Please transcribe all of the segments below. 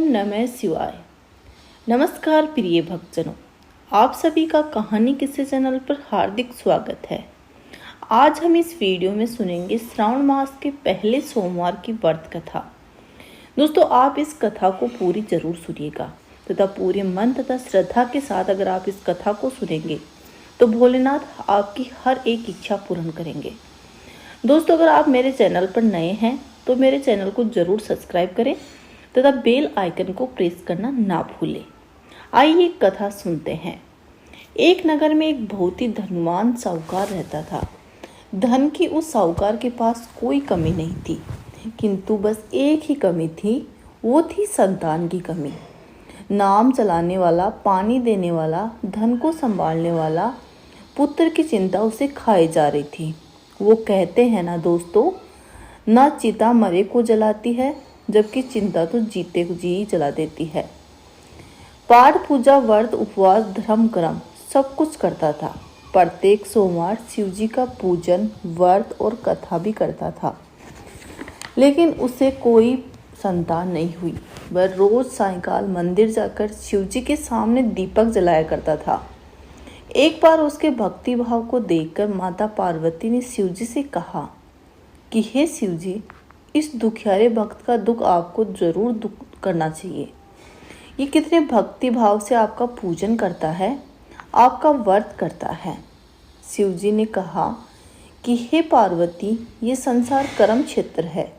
नमः शिवाय। नमस्कार प्रिय भक्तजनों, आप सभी का कहानी किस्से चैनल पर हार्दिक स्वागत है। आज हम इस वीडियो में सुनेंगे श्रावण मास के पहले सोमवार की व्रत कथा। दोस्तों, आप इस कथा को पूरी जरूर सुनिएगा तथा पूरे मन तथा श्रद्धा के साथ अगर आप इस कथा को सुनेंगे तो भोलेनाथ आपकी हर एक इच्छा पूर्ण करेंगे। दोस्तों, अगर आप मेरे चैनल पर नए हैं तो मेरे चैनल को जरूर सब्सक्राइब करें तथा बेल आइकन को प्रेस करना ना भूलें। आइए कथा सुनते हैं। एक नगर में एक बहुत ही धनवान साहूकार रहता था। धन की उस साहूकार के पास कोई कमी नहीं थी, किंतु बस एक ही कमी थी, वो थी संतान की कमी। नाम चलाने वाला, पानी देने वाला, धन को संभालने वाला पुत्र की चिंता उसे खाए जा रही थी। वो कहते हैं ना दोस्तों, ना चिता मरे को जलाती है, जबकि चिंता तो जीते को जी जला देती है। पाठ पूजा, व्रत, उपवास, धर्म कर्म सब कुछ करता था। प्रत्येक सोमवार शिव जी का पूजन, व्रत और कथा भी करता था, लेकिन उसे कोई संतान नहीं हुई। वह रोज सायंकाल मंदिर जाकर शिव जी के सामने दीपक जलाया करता था। एक बार उसके भक्ति भाव को देखकर माता पार्वती ने शिव जी से कहा कि हे शिव जी, इस दुखियारे भक्त का दुख आपको जरूर दुख करना चाहिए। ये कितने भक्ति भाव से आपका पूजन करता है, आपका व्रत करता है। शिव जी ने कहा कि हे पार्वती, ये संसार कर्म क्षेत्र है।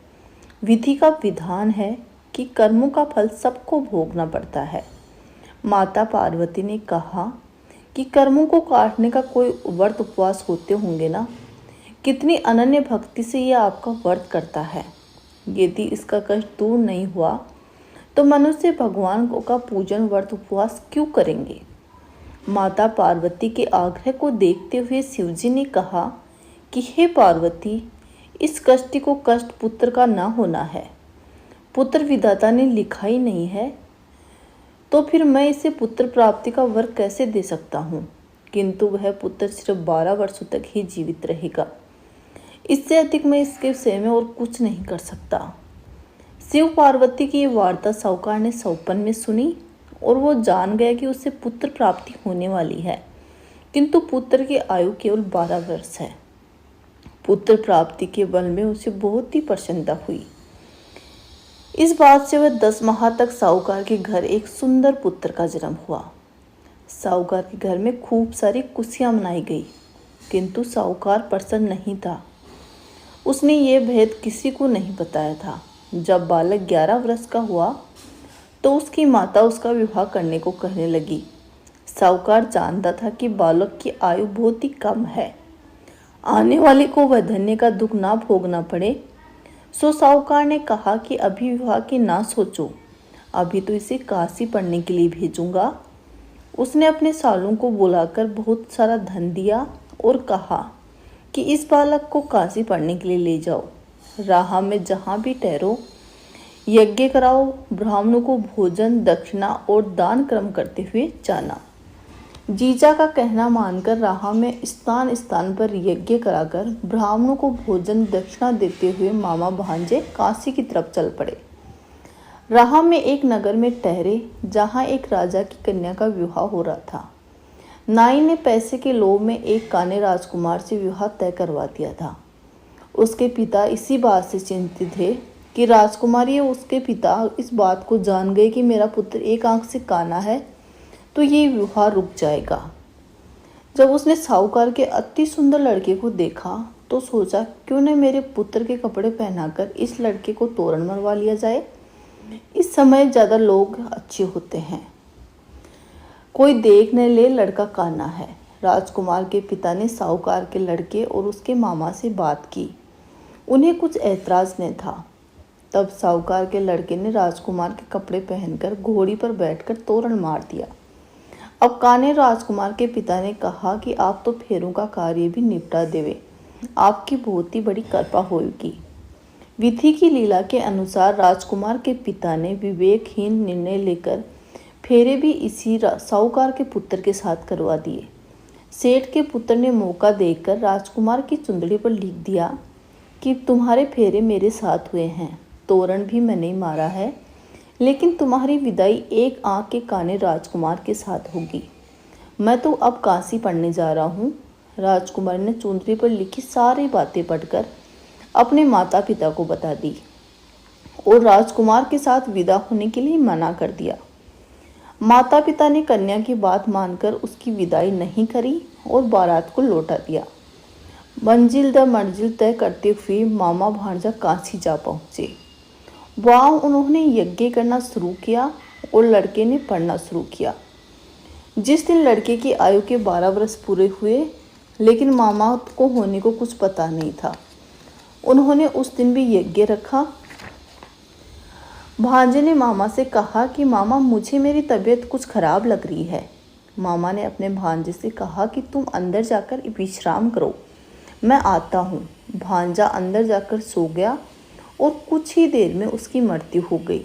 विधि का विधान है कि कर्मों का फल सबको भोगना पड़ता है। माता पार्वती ने कहा कि कर्मों को काटने का कोई व्रत उपवास होते होंगे ना। कितनी अनन्य भक्ति से ये आपका व्रत करता है। यदि इसका कष्ट दूर नहीं हुआ तो मनुष्य भगवान का पूजन, व्रत, उपवास क्यों करेंगे। माता पार्वती के आग्रह को देखते हुए शिव जी ने कहा कि हे पार्वती, इस कष्ट को कष्ट पुत्र का ना होना है। पुत्र विधाता ने लिखा ही नहीं है, तो फिर मैं इसे पुत्र प्राप्ति का वर कैसे दे सकता हूँ। किंतु वह पुत्र सिर्फ 12 वर्षों तक ही जीवित रहेगा। इससे अधिक मैं इसके विषय में और कुछ नहीं कर सकता। शिव पार्वती की ये वार्ता साहूकार ने सौपन में सुनी और वो जान गया कि उसे पुत्र प्राप्ति होने वाली है, किंतु पुत्र की आयु केवल 12 वर्ष है। पुत्र प्राप्ति के बल में उसे बहुत ही प्रसन्नता हुई। इस बात से वह 10 माह तक साहूकार के घर एक सुंदर पुत्र का जन्म हुआ। साहूकार के घर में खूब सारी खुशियां मनाई गई, किंतु साहूकार प्रसन्न नहीं था। उसने ये भेद किसी को नहीं बताया था। जब बालक 11 वर्ष का हुआ तो उसकी माता उसका विवाह करने को कहने लगी। साहूकार जानता था कि बालक की आयु बहुत ही कम है, आने वाले को वह धन्य का दुख ना भोगना पड़े। सो साहूकार ने कहा कि अभी विवाह की ना सोचो, अभी तो इसे काशी पढ़ने के लिए भेजूंगा। उसने अपने सालों को बुलाकर बहुत सारा धन दिया और कहा कि इस बालक को काशी पढ़ने के लिए ले जाओ। राह में जहाँ भी ठहरो, यज्ञ कराओ, ब्राह्मणों को भोजन, दक्षिणा और दान कर्म करते हुए जाना। जीजा का कहना मानकर राह में स्थान स्थान पर यज्ञ कराकर ब्राह्मणों को भोजन दक्षिणा देते हुए मामा भांजे काशी की तरफ चल पड़े। राह में एक नगर में ठहरे, जहाँ एक राजा की कन्या का विवाह हो रहा था। नाई ने पैसे के लोभ में एक काने राजकुमार से विवाह तय करवा दिया था। उसके पिता इसी बात से चिंतित थे कि राजकुमारी और उसके पिता इस बात को जान गए कि मेरा पुत्र एक आंख से काना है तो ये विवाह रुक जाएगा। जब उसने साहूकार के अति सुंदर लड़के को देखा तो सोचा, क्यों न मेरे पुत्र के कपड़े पहनाकर इस लड़के को तोरण मरवा लिया जाए। इस समय ज़्यादा लोग अच्छे होते हैं, कोई देख न ले लड़का काना है। राजकुमार के पिता ने साहूकार के लड़के और उसके मामा से बात की। उन्हें कुछ ऐतराज नहीं था। तब साहूकार के लड़के ने राजकुमार के कपड़े पहनकर घोड़ी पर बैठकर तोरण मार दिया। अब काने राजकुमार के पिता ने कहा कि आप तो फेरों का कार्य भी निपटा देवे, आपकी बहुत ही बड़ी कृपा होगी। विधि की लीला के अनुसार राजकुमार के पिता ने विवेकहीन निर्णय लेकर फेरे भी इसी साहूकार के पुत्र के साथ करवा दिए। सेठ के पुत्र ने मौका देखकर राजकुमार की चुंदड़ी पर लिख दिया कि तुम्हारे फेरे मेरे साथ हुए हैं, तोरण भी मैंने ही मारा है, लेकिन तुम्हारी विदाई एक आँख के काने राजकुमार के साथ होगी। मैं तो अब काशी पढ़ने जा रहा हूँ। राजकुमार ने चुनरी पर लिखी सारी बातें पढ़कर अपने माता पिता को बता दी और राजकुमार के साथ विदा होने के लिए मना कर दिया। माता पिता ने कन्या की बात मानकर उसकी विदाई नहीं करी और बारात को लौटा दिया। मंजिल दर मंजिल तय करते हुए मामा भांजा काशी जा पहुँचे। वहाँ उन्होंने यज्ञ करना शुरू किया और लड़के ने पढ़ना शुरू किया। जिस दिन लड़के की आयु के 12 वर्ष पूरे हुए, लेकिन मामा को होने को कुछ पता नहीं था। उन्होंने उस दिन भी यज्ञ रखा। भांजे ने मामा से कहा कि मामा, मुझे मेरी तबीयत कुछ खराब लग रही है। मामा ने अपने भांजे से कहा कि तुम अंदर जाकर विश्राम करो, मैं आता हूँ। भांजा अंदर जाकर सो गया और कुछ ही देर में उसकी मृत्यु हो गई।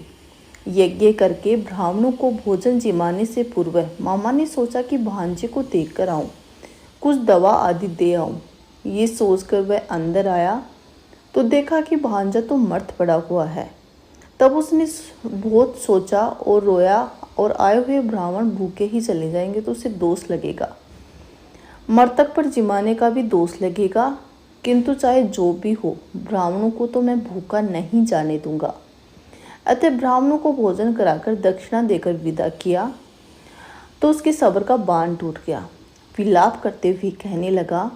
यज्ञ करके ब्राह्मणों को भोजन जिमाने से पूर्व मामा ने सोचा कि भांजे को देख कर आऊँ, कुछ दवा आदि दे आऊँ। ये सोचकर वह अंदर आया तो देखा कि भांजा तो मर्त पड़ा हुआ है। तब उसने बहुत सोचा और रोया और आए हुए ब्राह्मण भूखे ही चले जाएंगे तो उसे दोष लगेगा, मृतक पर जिमाने का भी दोष लगेगा, किंतु चाहे जो भी हो ब्राह्मणों को तो मैं भूखा नहीं जाने दूंगा। अतः ब्राह्मणों को भोजन कराकर दक्षिणा देकर विदा किया तो उसके सब्र का बांध टूट गया। विलाप करते हुए कहने लगा,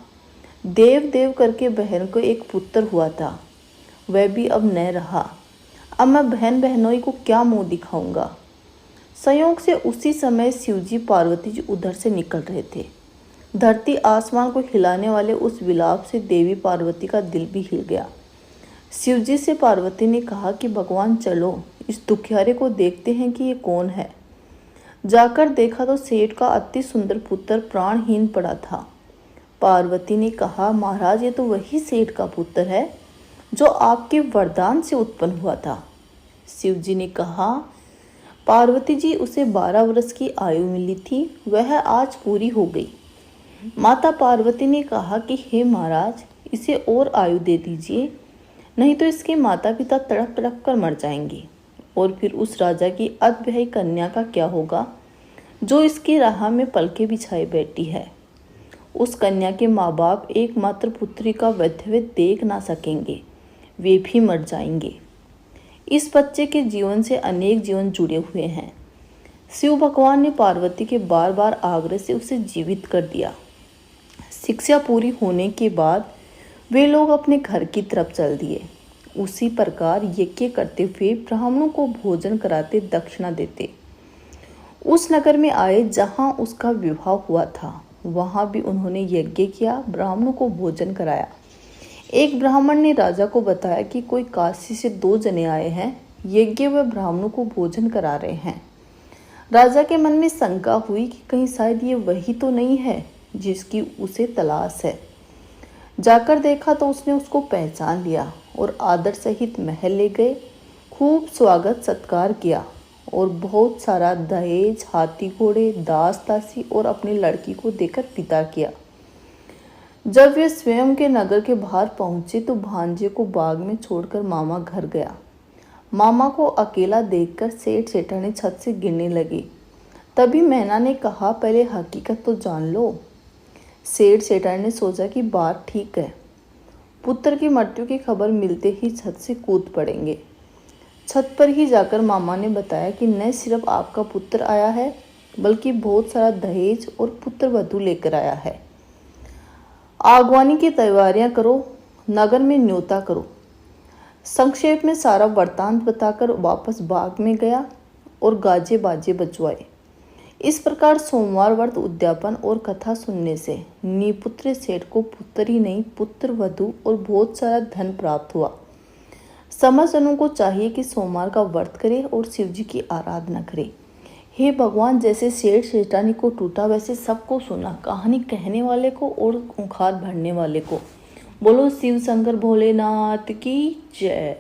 देव देव करके बहन को एक पुत्र हुआ था, वह भी अब न रहा। अब मैं बहन बहनोई को क्या मुंह दिखाऊंगा। संयोग से उसी समय शिवजी पार्वती जी उधर से निकल रहे थे। धरती आसमान को हिलाने वाले उस विलाप से देवी पार्वती का दिल भी हिल गया। शिवजी से पार्वती ने कहा कि भगवान चलो इस दुखियारे को देखते हैं कि ये कौन है। जाकर देखा तो सेठ का अति सुंदर पुत्र प्राणहीन पड़ा था। पार्वती ने कहा, महाराज ये तो वही सेठ का पुत्र है जो आपके वरदान से उत्पन्न हुआ था। शिवजी ने कहा, पार्वती जी, उसे 12 वर्ष की आयु मिली थी, वह आज पूरी हो गई। माता पार्वती ने कहा कि हे महाराज, इसे और आयु दे दीजिए, नहीं तो इसके माता पिता तड़प तड़प कर मर जाएंगे। और फिर उस राजा की अधब्याही कन्या का क्या होगा जो इसकी राह में पलके बिछाए बैठी है। उस कन्या के माँ बाप एकमात्र पुत्री का वैधव्य देख ना सकेंगे, वे भी मर जाएंगे। इस बच्चे के जीवन से अनेक जीवन जुड़े हुए हैं। शिव भगवान ने पार्वती के बार बार आग्रह से उसे जीवित कर दिया। शिक्षा पूरी होने के बाद वे लोग अपने घर की तरफ चल दिए। उसी प्रकार यज्ञ करते हुए ब्राह्मणों को भोजन कराते, दक्षिणा देते। उस नगर में आए जहां उसका विवाह हुआ था, वहां भी उन्होंने यज्ञ किया, ब्राह्मणों को भोजन कराया। एक ब्राह्मण ने राजा को बताया कि कोई काशी से 2 जने आए हैं, यज्ञ व ब्राह्मणों को भोजन करा रहे हैं। राजा के मन में शंका हुई कि कहीं शायद ये वही तो नहीं है जिसकी उसे तलाश है। जाकर देखा तो उसने उसको पहचान लिया और आदर सहित महल ले गए। खूब स्वागत सत्कार किया और बहुत सारा दहेज, हाथी घोड़े, दास दासी और अपनी लड़की को देकर विदा किया। जब वे स्वयं के नगर के बाहर पहुंचे तो भांजे को बाग में छोड़कर मामा घर गया। मामा को अकेला देखकर सेठ सेठानी छत से गिरने लगी। तभी मैना ने कहा, पहले हकीकत तो जान लो। सेठ सेठानी ने सोचा कि बात ठीक है, पुत्र की मृत्यु की खबर मिलते ही छत से कूद पड़ेंगे। छत पर ही जाकर मामा ने बताया कि न सिर्फ आपका पुत्र आया है, बल्कि बहुत सारा दहेज और पुत्र वधू लेकर आया है। आगवानी की तैयारियां करो, नगर में न्योता करो। संक्षेप में सारा वृत्तांत बताकर वापस बाग में गया और गाजे बाजे बजवाए। इस प्रकार सोमवार व्रत उद्यापन और कथा सुनने से निपुत्र सेठ को पुत्र ही नहीं, पुत्र वधू और बहुत सारा धन प्राप्त हुआ। समझजनों को चाहिए कि सोमवार का व्रत करे और शिव जी की आराधना करे। हे भगवान, जैसे सेठ सेठानी को टूटा वैसे सबको सुना, कहानी कहने वाले को और ओंकार भरने वाले को। बोलो शिव शंकर भोलेनाथ की जय।